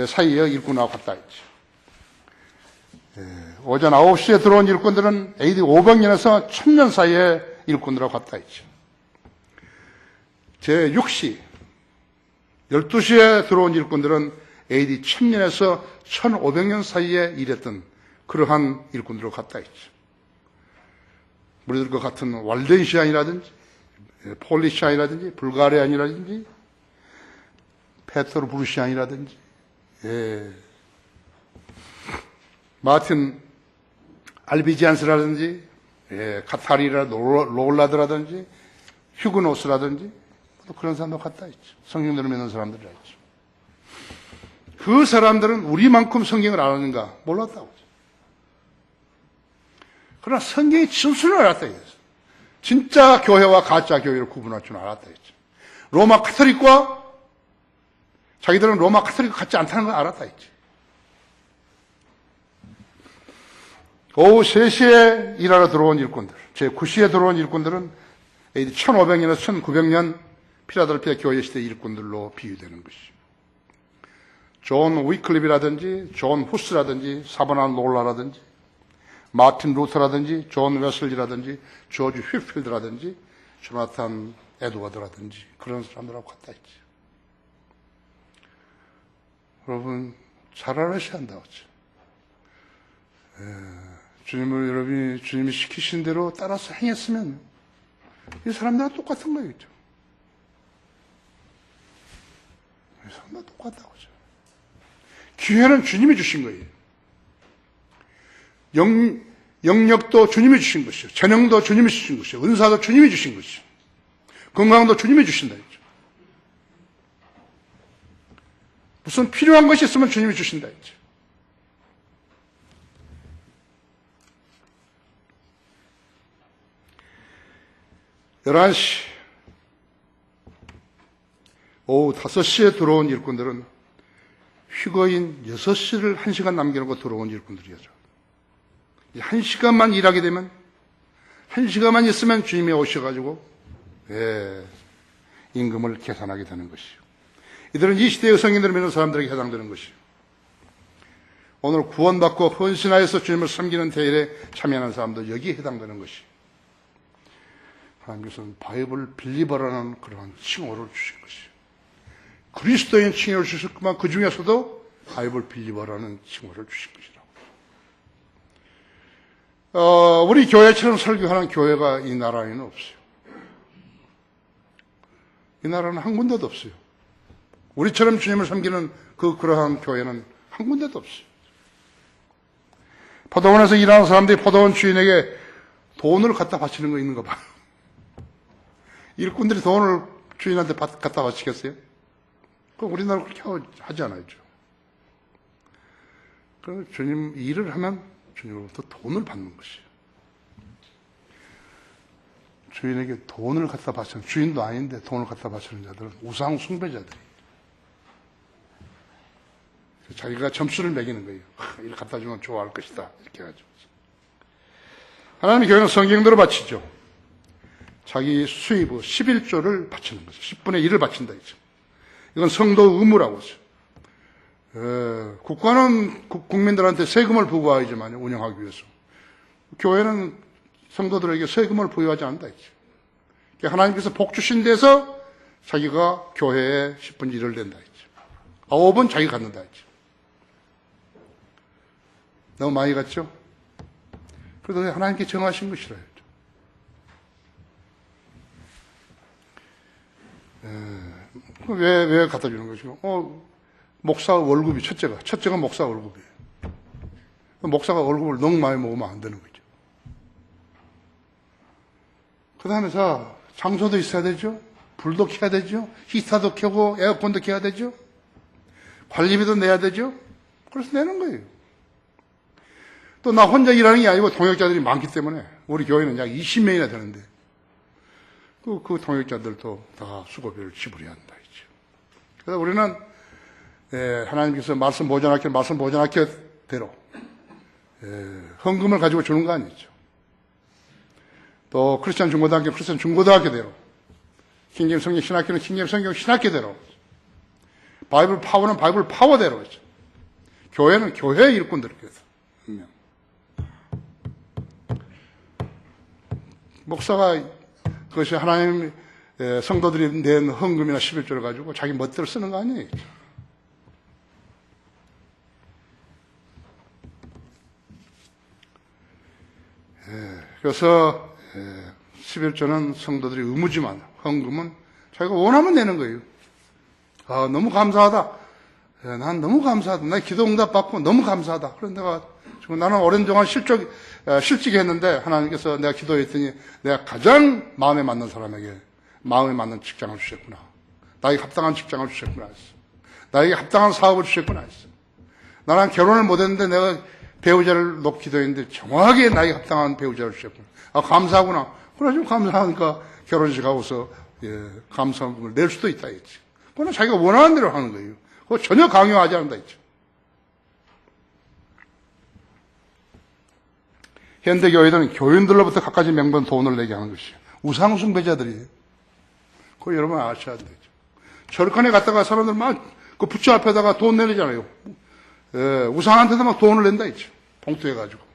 사이에 일꾼하고 갔다 있죠. 오전 9시에 들어온 일꾼들은 AD 500년에서 1000년 사이에 일꾼들하고 갔다 있죠. 제6시 12시에 들어온 일꾼들은 AD 1000년에서 1500년 사이에 일했던 그러한 일꾼들하고 갔다 있죠. 우리들과 같은 왈덴시안이라든지 폴리시안이라든지 불가리안이라든지 페트로브루시안이라든지 마틴 알비지안스라든지 카타리라 롤라드라든지 휴그노스라든지 그런 사람도 갖다 있죠. 성경들을 믿는 사람들이 있죠. 그 사람들은 우리만큼 성경을 아는가 몰랐다고. 그러나 성경의 진술을 알았다 이거죠. 진짜 교회와 가짜 교회를 구분할 줄 알았다 했죠. 로마 카톨릭과 자기들은 로마 카톨릭과 같지 않다는 걸 알았다 했죠. 오후 3시에 일하러 들어온 일꾼들, 제9시에 들어온 일꾼들은 AD 1500년에서 1900년 필라델피아 교회 시대 일꾼들로 비유되는 것이죠. 존 위클립이라든지 존 후스라든지 사바나 놀라라든지 마틴 루터라든지 존 웨슬리라든지 조지 휘필드라든지 조나탄 에드워드라든지 그런 사람들하고 같다 있죠. 여러분 잘 알아셔야 한다고 했죠. 여러분이 주님이 시키신 대로 따라서 행했으면 이 사람들과 똑같은 거겠죠. 이 사람들과 똑같다고 하죠. 기회는 주님이 주신 거예요. 영역도 주님이 주신 것이요. 재능도 주님이 주신 것이요. 은사도 주님이 주신 것이요. 건강도 주님이 주신다 했죠. 무슨 필요한 것이 있으면 주님이 주신다 했죠. 열한 시 오후 5시에 들어온 일꾼들은 휴거인 6시를 1시간 남겨놓고 들어온 일꾼들이었죠. 1시간만 일하게 되면 1시간만 있으면 주님이 오셔가지고 임금을 계산하게 되는 것이요. 이들은 이 시대의 성인들을 믿는 사람들에게 해당되는 것이요. 오늘 구원받고 헌신하여서 주님을 섬기는 대일에 참여하는 사람도 여기에 해당되는 것이요. 하나님께서는 바이블 빌리버라는 그러한 칭호를 주신 것이요. 그리스도인 칭호를 주셨지만 그 중에서도 바이블 빌리버라는 칭호를 주신 것이라고. 우리 교회처럼 설교하는 교회가 이 나라에는 없어요. 이 나라는 한 군데도 없어요. 우리처럼 주님을 섬기는 그러한 교회는 한 군데도 없어요. 포도원에서 일하는 사람들이 포도원 주인에게 돈을 갖다 바치는 거 있는 거 봐요. 일꾼들이 돈을 주인한테 갖다 바치겠어요? 그럼 우리나라 그렇게 하지 않아요. 그럼 주님 일을 하면 주님으로부터 돈을 받는 것이에요. 주인에게 돈을 갖다 바치는, 주인도 아닌데 돈을 갖다 바치는 자들은 우상 숭배자들이에요. 자기가 점수를 매기는 거예요. 이를 갖다 주면 좋아할 것이다. 이렇게 해가지고. 하나님의 교회는 성경대로 바치죠. 자기 수입의 11조를 바치는 거죠. 10분의 1을 바친다. 이죠. 이건 성도 의무라고 하죠. 국가는 국민들한테 세금을 부과하지만 운영하기 위해서. 교회는 성도들에게 세금을 부여하지 않는다. 이죠. 하나님께서 복 주신 데서 자기가 교회에 10분의 1을 낸다. 이죠. 9은 자기가 갖는다. 이죠. 너무 많이 갔죠? 그래도 하나님께 정하신 것이라 했죠. 왜 갖다 주는 거죠? 목사 월급이 첫째가 목사 월급이에요. 목사가 월급을 너무 많이 먹으면 안 되는 거죠. 그 다음에 장소도 있어야 되죠? 불도 켜야 되죠? 히터도 켜고 에어컨도 켜야 되죠? 관리비도 내야 되죠? 그래서 내는 거예요. 또 나 혼자 일하는 게 아니고 동역자들이 많기 때문에 우리 교회는 약 20명이나 되는데 그 동역자들도 다 수고비를 지불해야 한다. 그래서 우리는 하나님께서 말씀 보존학교대로 헌금을 가지고 주는 거 아니죠. 또 크리스천 중고등학교대로 킹제임 성경 신학교는 킹제임 성경 신학교대로, 바이블 파워는 바이블 파워대로, 교회는 교회의 일꾼들께서. 목사가 그것이 하나님 성도들이 낸 헌금이나 11조를 가지고 자기 멋대로 쓰는 거 아니에요. 그래서 11조는 성도들이 의무지만 헌금은 자기가 원하면 내는 거예요. 아, 너무 감사하다. 난 너무 감사하다. 나 기도 응답 받고 너무 감사하다. 그런데 내가 지금 나는 오랜 동안 실직이 했는데 하나님께서 내가 기도했더니 내가 가장 마음에 맞는 사람에게 마음에 맞는 직장을 주셨구나. 나에게 합당한 직장을 주셨구나 했어. 나에게 합당한 사업을 주셨구나 했어. 나는 결혼을 못했는데 내가 배우자를 놓고 기도했는데 정확하게 나에게 합당한 배우자를 주셨구나. 아, 감사하구나. 그래, 좀 감사하니까 결혼식 하고서 감사함을 낼 수도 있다 했지. 그거는 자기가 원하는 대로 하는 거예요. 그거 전혀 강요하지 않는다 했죠. 현대 교회들은 교인들로부터 갖가지 명분 돈을 내게 하는 것이에요. 우상숭배자들이에요. 그거 여러분 아셔야 되죠. 절간에 갔다가 사람들 막 그 부처 앞에다가 돈 내리잖아요. 우상한테도 막 돈을 낸다 했죠. 봉투해가지고.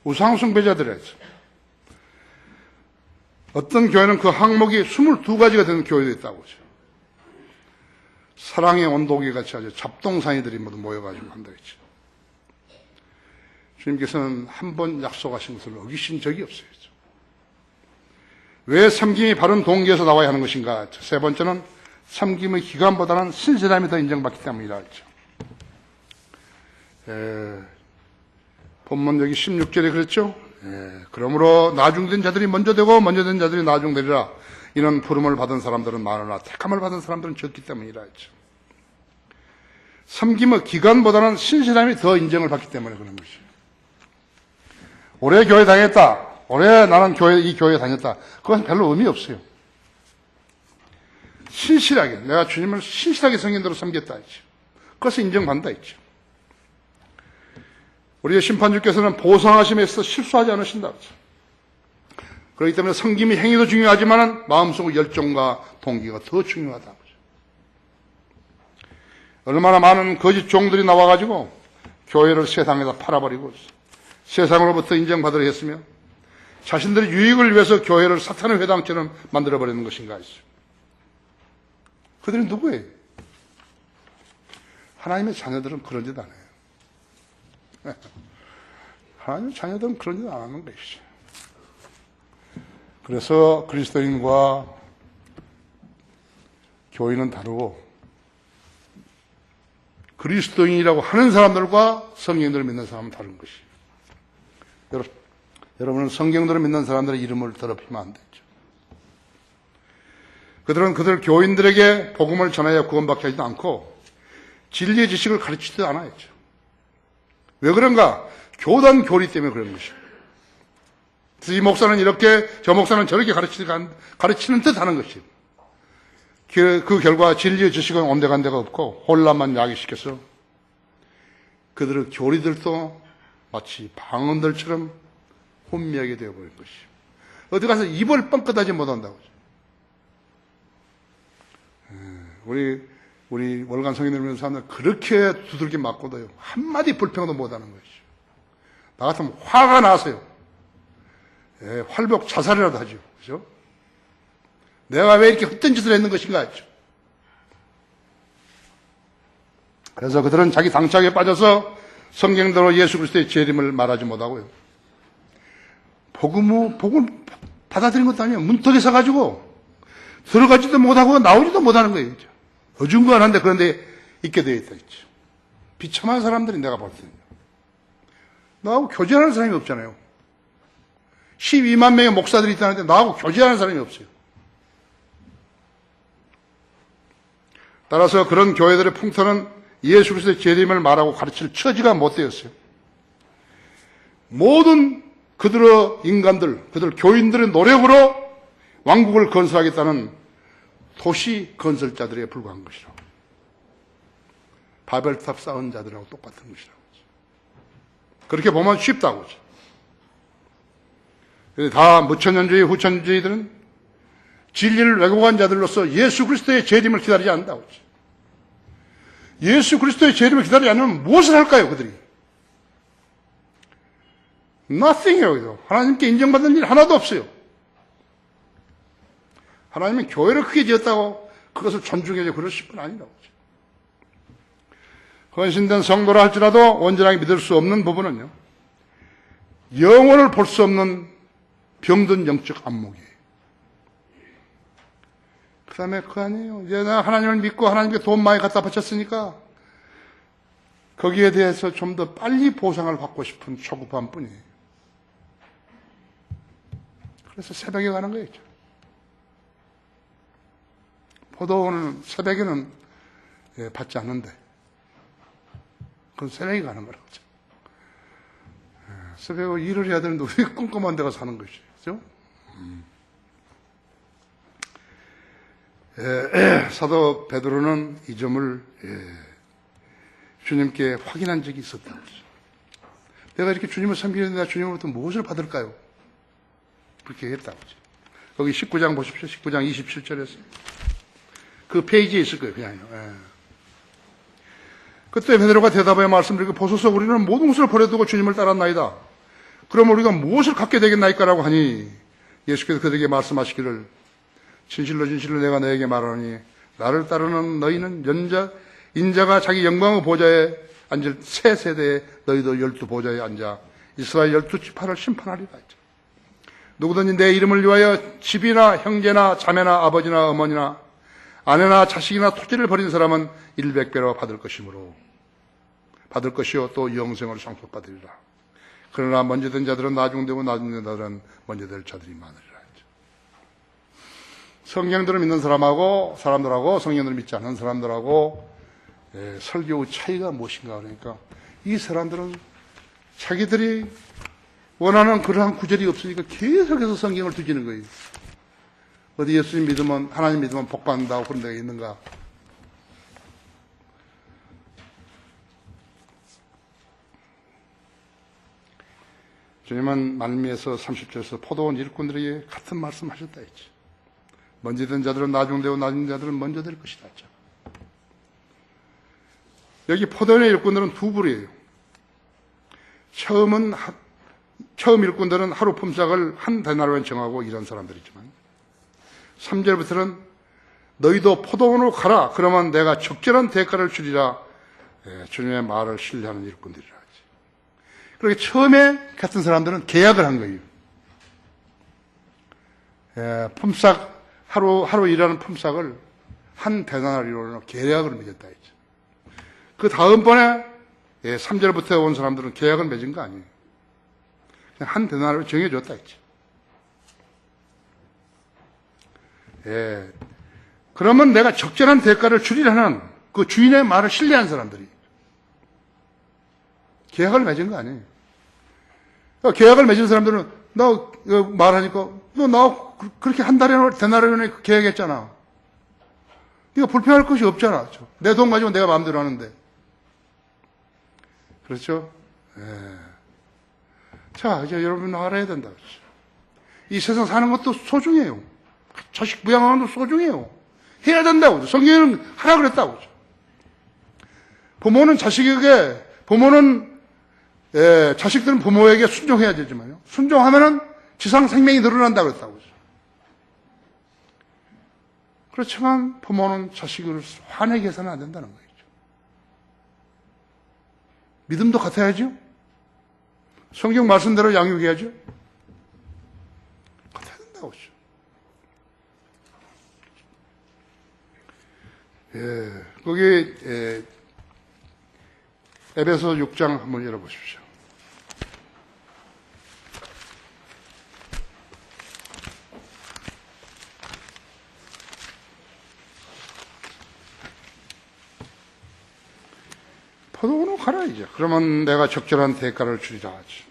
우상숭배자들이었죠. 어떤 교회는 그 항목이 22가지가 되는 교회도 있다고 하죠. 사랑의 온도계 같이 아주 잡동사니들이 모두 모여가지고 한다 했죠. 주님께서는 한 번 약속하신 것을 어기신 적이 없어요. 왜 섬김이 바른 동기에서 나와야 하는 것인가? 세 번째는 섬김의 기간보다는 신실함이 더 인정받기 때문이라 했죠. 본문 여기 16절에 그랬죠. 그러므로 나중된 자들이 먼저 되고 먼저 된 자들이 나중되리라. 이는 부름을 받은 사람들은 많으나 택함을 받은 사람들은 적기 때문이라 했죠. 섬김의 기간보다는 신실함이 더 인정을 받기 때문에 그런 것이에요. 올해 교회 다녔다. 올해 나는 이 교회에 다녔다. 그건 별로 의미 없어요. 신실하게, 내가 주님을 신실하게 성인대로 섬겼다 했죠. 그것을 인정받는다 했죠. 우리의 심판주께서는 보상하심에서 실수하지 않으신다 했죠. 그렇기 때문에 섬김이 행위도 중요하지만 마음속 열정과 동기가 더 중요하다. 얼마나 많은 거짓 종들이 나와가지고 교회를 세상에다 팔아버리고 세상으로부터 인정받으려 했으며 자신들의 유익을 위해서 교회를 사탄의 회당처럼 만들어버리는 것인가 했어요. 그들은 누구예요? 하나님의 자녀들은 그런 짓 안 해요. 하나님의 자녀들은 그런 짓 안 하는 것이죠. 그래서 그리스도인과 교인은 다르고 그리스도인이라고 하는 사람들과 성경들을 믿는 사람은 다른 것이에요. 여러분은 성경들을 믿는 사람들의 이름을 더럽히면 안 되죠. 그들은 그들 교인들에게 복음을 전하여 구원받게 하지도 않고 진리의 지식을 가르치지도 않았죠. 왜 그런가? 교단 교리 때문에 그런 것이에요. 이 목사는 이렇게, 저 목사는 저렇게 가르치는 듯 하는 것이에요. 그 결과 진리의 지식은 온데간데가 없고 혼란만 야기시켜서 그들의 교리들도 마치 방언들처럼 혼미하게 되어버린 것이에요. 어디 가서 입을 뻥끗하지 못한다고. 우리 월간 성인들 믿는 사람들 그렇게 두들겨 맞고도요 한마디 불평도 못하는 것이죠. 나 같으면 화가 나서요. 활복 자살이라도 하죠. 그죠? 내가 왜 이렇게 헛된 짓을 했는 것인가 했죠. 그래서 그들은 자기 당착에 빠져서 성경대로 예수 그리스도의 재림을 말하지 못하고요. 복음을 받아들인 것도 아니에요. 문턱에 서가지고 들어가지도 못하고 나오지도 못하는 거예요. 어중간한데 그런데 있게 되어 있다 했죠. 비참한 사람들이 내가 볼 때는. 나하고 교제하는 사람이 없잖아요. 12만 명의 목사들이 있다는데 나하고 교제하는 사람이 없어요. 따라서 그런 교회들의 풍토는 예수 그리스도의 재림을 말하고 가르칠 처지가 못 되었어요. 모든 그들의 인간들, 그들 교인들의 노력으로 왕국을 건설하겠다는 도시 건설자들에 불과한 것이라고. 바벨탑 쌓은 자들하고 똑같은 것이라고. 그렇게 보면 쉽다고. 다 무천년주의, 후천주의들은 진리를 왜곡한 자들로서 예수 그리스도의 재림을 기다리지 않는다고 했죠. 예수 그리스도의 재림을 기다리지 않으면 무엇을 할까요, 그들이? Nothing이에요. 하나님께 인정받는 일 하나도 없어요. 하나님은 교회를 크게 지었다고 그것을 존중해줘 그러실 분 아니라고. 헌신된 성도라 할지라도 온전하게 믿을 수 없는 부분은요, 영혼을 볼 수 없는 병든 영적 안목이에요. 그 다음에 그거 아니에요. 이제 나 하나님을 믿고 하나님께 돈 많이 갖다 바쳤으니까 거기에 대해서 좀 더 빨리 보상을 받고 싶은 초급한 뿐이에요. 그래서 새벽에 가는 거예요. 포도원은 새벽에는 받지 않는데 그건 새벽에 가는 거라고. 새벽에 일을 해야 되는데 왜 꼼꼼한 데가 사는 것이죠. 그죠? 사도 베드로는 이 점을 주님께 확인한 적이 있었다고 하죠. 내가 이렇게 주님을 섬기는데 내가 주님으로부터 무엇을 받을까요? 그렇게 했다고 하죠. 거기 19장 보십시오. 19장 27절에서. 그 페이지에 있을 거예요, 그냥요. 그때 베드로가 대답하여 말씀드리고, 보소서 우리는 모든 것을 버려두고 주님을 따랐나이다. 그럼 우리가 무엇을 갖게 되겠나이까라고 하니, 예수께서 그들에게 말씀하시기를, 진실로 진실로 내가 너에게 말하노니 나를 따르는 너희는 인자가 자기 영광의 보좌에 앉을 새 세대에 너희도 12보좌에 앉아 이스라엘 12지파를 심판하리라 했죠. 누구든지 내 이름을 위하여 집이나 형제나 자매나 아버지나 어머니나 아내나 자식이나 토지를 버린 사람은 100배로 받을 것이요 또 영생을 상속받으리라. 그러나 먼저 된 자들은 나중되고 나중된 자들은 먼저 될 자들이 많으리라. 성경들을 믿는 사람들하고 성경들을 믿지 않는 사람들하고 설교의 차이가 무엇인가 그러니까 이 사람들은 자기들이 원하는 그러한 구절이 없으니까 계속해서 성경을 뒤지는 거예요. 어디 예수님 믿으면 하나님 믿으면 복 받는다고 그런 데가 있는가? 주님은 말미에서 30절에서 포도원 일꾼들에게 같은 말씀하셨다 했죠. 먼저 된 자들은 나중되고 나중 자들은 먼저 될 것이다 했죠. 여기 포도원의 일꾼들은 두 부류예요. 처음 일꾼들은 하루 품삯을 한 데나리온 정하고 일한 사람들이지만 3절부터는 너희도 포도원으로 가라. 그러면 내가 적절한 대가를 주리라. 주님의 말을 신뢰하는 일꾼들이라 하지. 그렇게 처음에 같은 사람들은 계약을 한 거예요. 품삯 하루 일하는 품삯을 한 데나리온으로 계약을 맺었다 했죠. 그 다음번에 3절부터 온 사람들은 계약을 맺은 거 아니에요. 그냥 한 데나리온을 정해줬다 했죠. 그러면 내가 적절한 대가를 주리라는 그 주인의 말을 신뢰한 사람들이 계약을 맺은 거 아니에요. 계약을 맺은 사람들은 나 말하니까 너 나 그렇게 한 달에 데나리온에 계약했잖아. 네가 불평할 것이 없잖아. 내 돈 가지고 내가 마음대로 하는데. 그렇죠? 자, 이제 여러분 알아야 된다. 이 세상 사는 것도 소중해요. 자식 부양하는 것도 소중해요. 해야 된다고. 성경에는 하라 그랬다고. 자식들은 부모에게 순종해야 되지만요. 순종하면은 지상 생명이 늘어난다 그랬다고. 그렇지만 부모는 자식을 화내게 해서는 안 된다는 거죠. 믿음도 같아야죠. 성경 말씀대로 양육해야죠. 같아야 된다고 하죠. 거기 에베소 6장 한번 열어보십시오. 포도원으로 가라 이제. 그러면 내가 적절한 대가를 주리라 하지.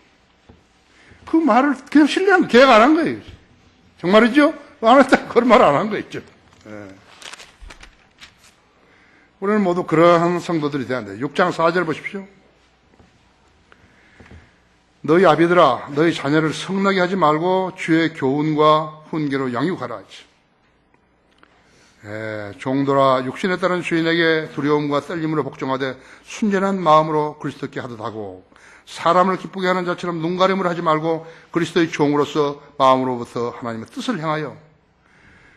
그 말을 그냥 신뢰한 계약 안 한 거예요. 정말이죠? 안 했다 그런 말 안 한 거 있죠. 우리는 모두 그러한 성도들이 돼야 돼요. 6장 4절 보십시오. 너희 아비들아, 너희 자녀를 성나게 하지 말고 주의 교훈과 훈계로 양육하라. 종들아 육신에 따른 주인에게 두려움과 떨림으로 복종하되 순전한 마음으로 그리스도께 하듯 하고, 사람을 기쁘게 하는 자처럼 눈가림을 하지 말고 그리스도의 종으로서 마음으로부터 하나님의 뜻을 향하여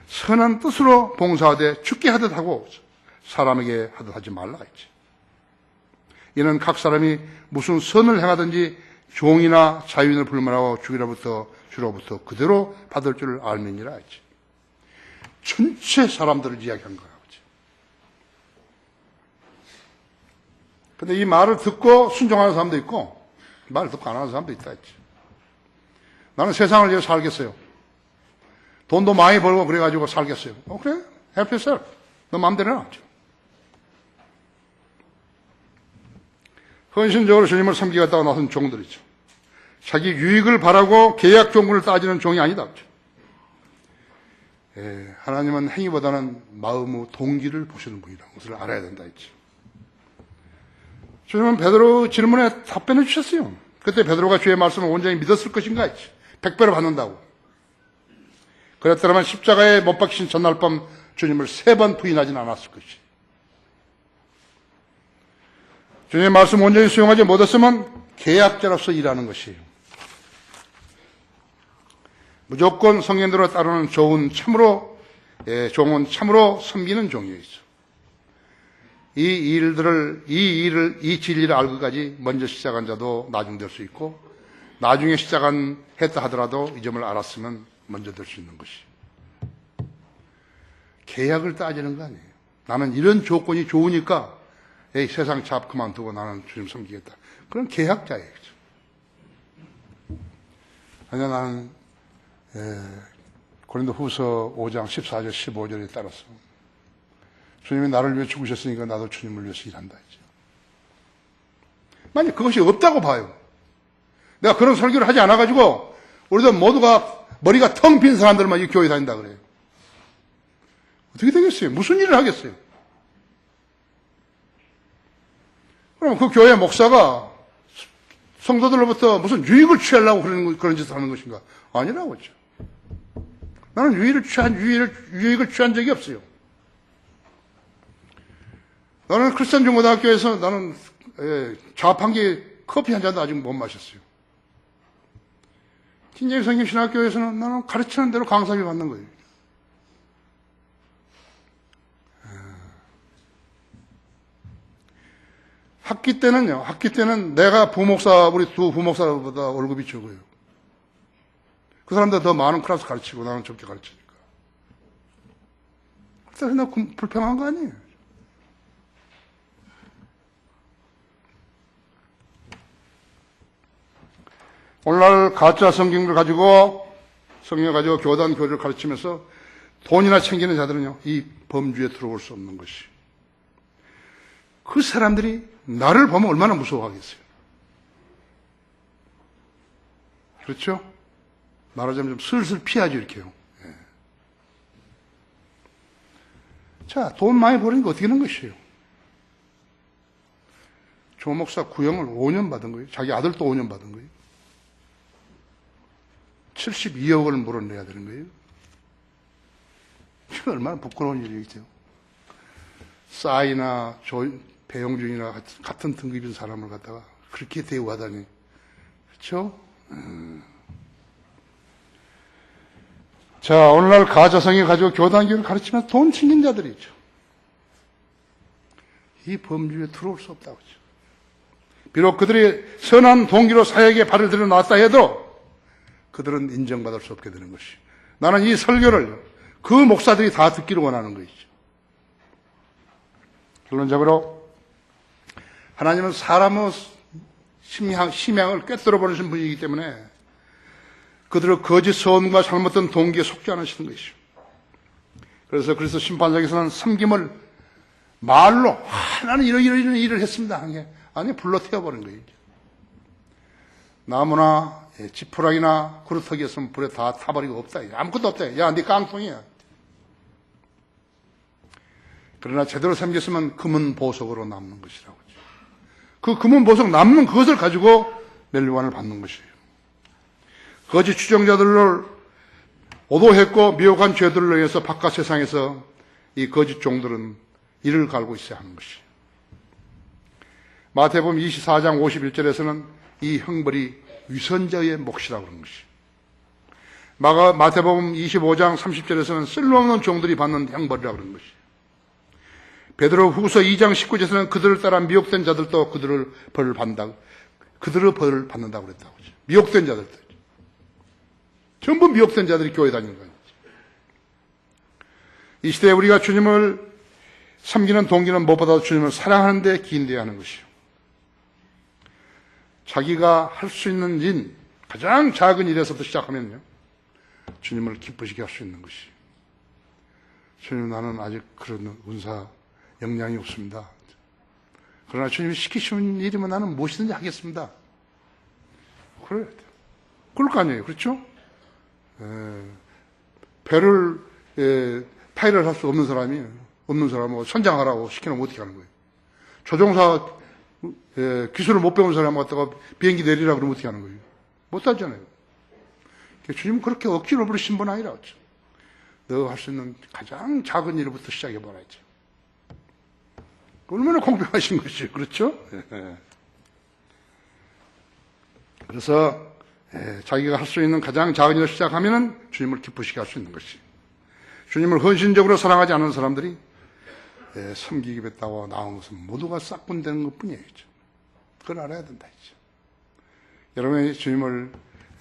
선한 뜻으로 봉사하되 죽게 하듯 하고 사람에게 하듯 하지 말라 했지. 이는 각 사람이 무슨 선을 행하든지 종이나 자유인을 불문하고 주로부터 그대로 받을 줄을 알미니라 했지. 전체 사람들을 이야기한 거야. 근데 이 말을 듣고 순종하는 사람도 있고 말을 듣고 안 하는 사람도 있다 했지. 나는 세상을 위해 살겠어요. 돈도 많이 벌고 그래가지고 살겠어요. 그래? Help yourself. 너 마음대로 해라. 헌신적으로 주님을 섬기겠다고 나선 종들이죠. 자기 유익을 바라고 계약 조건을 따지는 종이 아니다. 하나님은 행위보다는 마음의 동기를 보시는 분이라는 것을 알아야 된다 했지. 주님은 베드로 질문에 답변해 주셨어요. 그때 베드로가 주의 말씀을 온전히 믿었을 것인가 했지. 100배로 받는다고. 그랬더라면 십자가에 못 박히신 전날 밤 주님을 3번 부인하진 않았을 것이. 주님의 말씀 온전히 수용하지 못했으면 계약자로서 일하는 것이에요. 무조건 성경대로 따르는 종은 참으로 섬기는 종이죠. 이 진리를 알고까지 먼저 시작한 자도 나중 될 수 있고, 나중에 했다 하더라도 이 점을 알았으면 먼저 될 수 있는 것이. 계약을 따지는 거 아니에요. 나는 이런 조건이 좋으니까 세상 잡 그만두고 나는 주님 섬기겠다. 그런 계약자예요. 아니, 나는 고린도후서 5장 14절 15절에 따라서 주님이 나를 위해 죽으셨으니까 나도 주님을 위해서 일한다 했죠. 만약 그것이 없다고 봐요. 내가 그런 설교를 하지 않아가지고 우리도 모두가 머리가 텅 빈 사람들만 이 교회 다닌다 그래요. 어떻게 되겠어요? 무슨 일을 하겠어요? 그럼 그 교회 목사가 성도들로부터 무슨 유익을 취하려고 그런 짓을 하는 것인가? 아니라고 했죠. 나는 유익을 취한 적이 없어요. 나는 크리스천 중고등학교에서 나는 자판기 커피 한 잔도 아직 못 마셨어요. 진정 성경신학교에서는 나는 가르치는 대로 강사비 받는 거예요. 학기 때는 내가 우리 두 부목사보다 월급이 적어요. 그 사람들 더 많은 클래스 가르치고 나는 적게 가르치니까. 그래서 나 불평한 거 아니에요. 오늘날 가짜 성경을 가지고 교단 교리를 가르치면서 돈이나 챙기는 자들은요, 이 범주에 들어올 수 없는 것이. 그 사람들이 나를 보면 얼마나 무서워하겠어요. 그렇죠? 말하자면 좀 슬슬 피하죠, 이렇게요. 예. 자, 돈 많이 버리니까 어떻게 하는 것이에요? 조 목사 구형을 5년 받은 거예요. 자기 아들도 5년 받은 거예요. 72억 원을 물어내야 되는 거예요. 이거 얼마나 부끄러운 일이겠죠. 싸이나 배용준이나 같은 등급인 사람을 갖다가 그렇게 대우하다니. 그렇죠? 자, 오늘날 가짜성이 가지고 교단교를 가르치면서 돈 챙긴 자들이 있죠. 이 범주에 들어올 수 없다고 하죠. 비록 그들이 선한 동기로 사역에 발을 들여놨다 해도 그들은 인정받을 수 없게 되는 것이. 나는 이 설교를 그 목사들이 다 듣기를 원하는 것이죠. 결론적으로 하나님은 사람의 심양을 꿰뚫어 버리신 분이기 때문에 그들의 거짓 소원과 잘못된 동기에 속지 않으시는 것이죠. 그래서 심판장에서는 섬김을 말로 나는 이런 일을 했습니다. 아니 불러 태워버린 거예요. 나무나 지푸라기나 그루터기였으면 불에 다 타버리고 없다. 아무것도 없다. 야, 네 깡통이야. 그러나 제대로 섬겼으면 금은 보석으로 남는 것이라고. 그 금은 보석 남는 그것을 가지고 멸류관을 받는 것이에요. 거짓 추종자들을 오도했고 미혹한 죄들을 위해서 바깥 세상에서 이 거짓 종들은 이를 갈고 있어야 하는 것이에요. 마태복음 24장 51절에서는 이 형벌이 위선자의 몫이라고 그런 것이에요. 마태복음 25장 30절에서는 쓸모없는 종들이 받는 형벌이라고 그런 것이에요. 베드로 후서 2장 19절에서는 그들을 따라 미혹된 자들도 그들을 벌을 받는다고, 그들을 벌을 받는다고 그랬다고. 미혹된 자들도. 전부 미혹된 자들이 교회 다니는 거예요. 이 시대에 우리가 주님을 섬기는 동기는 무엇보다도 주님을 사랑하는 데 기인되어야 하는 것이요. 자기가 할 수 있는 일, 가장 작은 일에서부터 시작하면요, 주님을 기쁘시게 할 수 있는 것이요. 주님, 나는 아직 그런 은사, 역량이 없습니다. 그러나 주님이 시키시는 일이면 나는 무엇이든지 하겠습니다. 그래야 돼요. 그럴 거 아니에요. 그렇죠? 배를 파일을 할 수 없는 사람은 선장하라고 시키면 어떻게 하는 거예요? 조종사 기술을 못 배운 사람 갖다가 비행기 내리라 그러면 어떻게 하는 거예요? 못 하잖아요. 주님은 그렇게 억지로 부르신 분 아니라 그렇죠. 너 할 수 있는 가장 작은 일부터 시작해봐야죠. 얼마나 공평하신 것이에요. 그렇죠? 그래서 자기가 할 수 있는 가장 작은 일을 시작하면은 주님을 기쁘시게 할 수 있는 것이에요. 주님을 헌신적으로 사랑하지 않는 사람들이 섬기겠다고 나온 것은 모두가 싹군되는 것 뿐이에요. 그걸 알아야 된다. 여러분이 주님을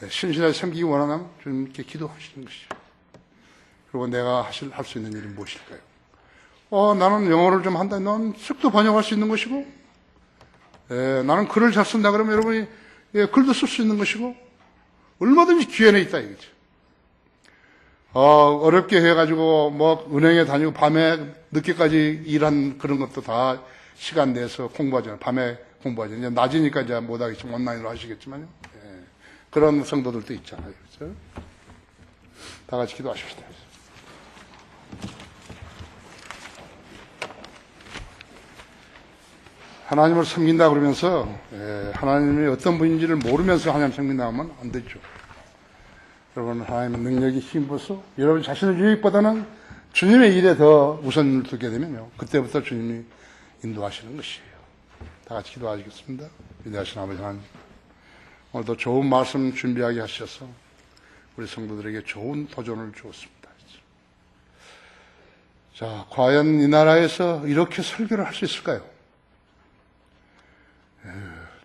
신실하게 섬기기 원하면 주님께 기도하시는 것이죠. 그리고 내가 할 수 있는 일이 무엇일까요? 나는 영어를 좀 한다. 난 책도 번역할 수 있는 것이고, 나는 글을 잘 쓴다 그러면 여러분이 글도 쓸 수 있는 것이고, 얼마든지 기회는 있다 이거죠. 어렵게 해가지고 은행에 다니고 밤에 늦게까지 일한 그런 것도 다 시간 내서 공부하잖아요. 밤에 공부하죠. 이제 낮이니까 이제 못하겠지만 온라인으로 하시겠지만요. 그런 성도들도 있잖아요. 그렇죠? 다 같이 기도하십시다. 하나님을 섬긴다 그러면서 하나님이 어떤 분인지를 모르면서 하나님 섬긴다 하면 안 되죠. 여러분, 하나님의 능력이 힘입어서 여러분 자신의 유익보다는 주님의 일에 더 우선을 두게 되면요, 그때부터 주님이 인도하시는 것이에요. 다 같이 기도하시겠습니다. 위대하신 아버지 하나님, 오늘도 좋은 말씀 준비하게 하셔서 우리 성도들에게 좋은 도전을 주었습니다. 자, 과연 이 나라에서 이렇게 설교를 할 수 있을까요?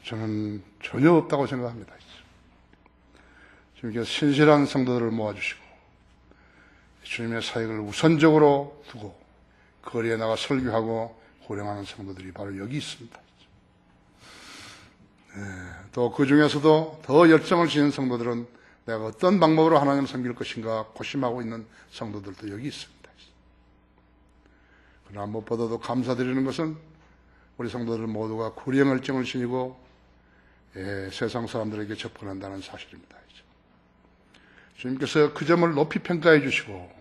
저는 전혀 없다고 생각합니다. 주님께서 신실한 성도들을 모아주시고 주님의 사역을 우선적으로 두고 거리에 나가 설교하고 호령하는 성도들이 바로 여기 있습니다. 또 그 중에서도 더 열정을 지닌 성도들은 내가 어떤 방법으로 하나님을 섬길 것인가 고심하고 있는 성도들도 여기 있습니다. 그러나 무엇보다도 감사드리는 것은 우리 성도들 모두가 구령 열정을 지니고 세상 사람들에게 접근한다는 사실입니다. 주님께서 그 점을 높이 평가해 주시고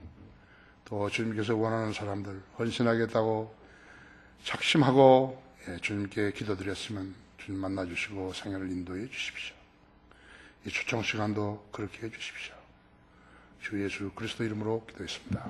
또 주님께서 원하는 사람들 헌신하겠다고 작심하고 주님께 기도드렸으면 주님 만나주시고 생애를 인도해 주십시오. 이 초청 시간도 그렇게 해 주십시오. 주 예수 그리스도 이름으로 기도했습니다.